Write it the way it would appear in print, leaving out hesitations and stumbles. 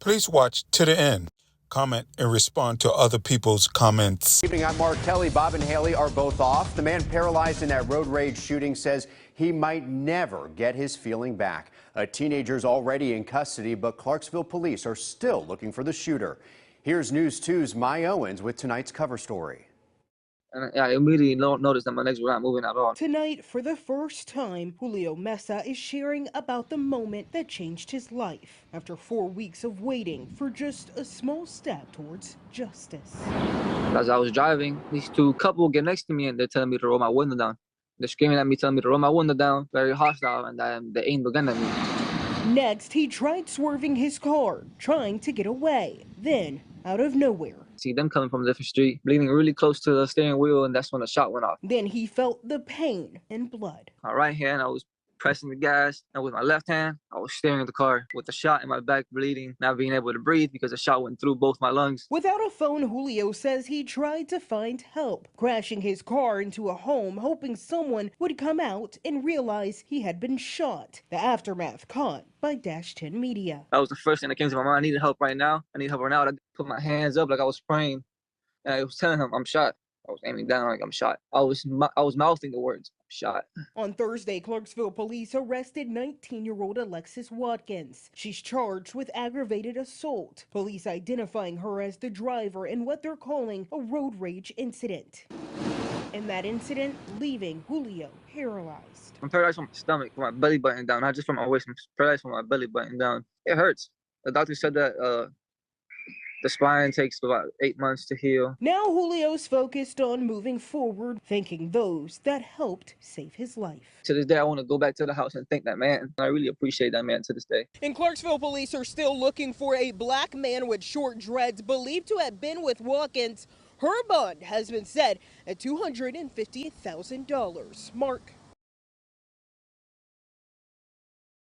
Please watch to the end. Comment and respond to other people's comments. Good evening, I'm Mark Kelly. Bob and Haley are both off. The man paralyzed in that road rage shooting says he might never get his feeling back. A teenager's already in custody, but Clarksville police are still looking for the shooter. Here's News 2's Mai Owens with tonight's cover story. And I immediately noticed that my legs were not moving at all. Tonight, for the first time, Julio Mesa is sharing about the moment that changed his life after 4 weeks of waiting for just a small step towards justice. As I was driving, these two couple get next to me and they're telling me to roll my window down. They're screaming at me, telling me to roll my window down, very hostile, and they aimed a gun at me. Next, he tried swerving his car, trying to get away. Then, out of nowhere, See them coming from a different street, bleeding really close to the steering wheel, and that's when the shot went off. Then he felt the pain and blood. My right hand, I was pressing the gas, and with my left hand, I was steering the car with the shot in my back, bleeding, not being able to breathe because the shot went through both my lungs. Without a phone, Julio says he tried to find help, crashing his car into a home, hoping someone would come out and realize he had been shot. The aftermath caught by Dash 10 Media. That was the first thing that came to my mind. I needed help right now. I need help right now. I put my hands up like I was praying, and I was telling him I'm shot. I was aiming down like I'm shot. I was mouthing the words, I'm shot. On Thursday, Clarksville police arrested 19-year-old Alexis Watkins. She's charged with aggravated assault. Police identifying her as the driver in what they're calling a road rage incident. In that incident, leaving Julio paralyzed. I'm paralyzed from my stomach, from my belly button down, not just from my waist. I'm paralyzed from my belly button down. It hurts. The doctor said that the spine takes about 8 months to heal. Now Julio's focused on moving forward, thanking those that helped save his life. To this day, I want to go back to the house and thank that man. I really appreciate that man to this day. In Clarksville, police are still looking for a black man with short dreads believed to have been with Watkins. Her bond has been set at $250,000. Mark.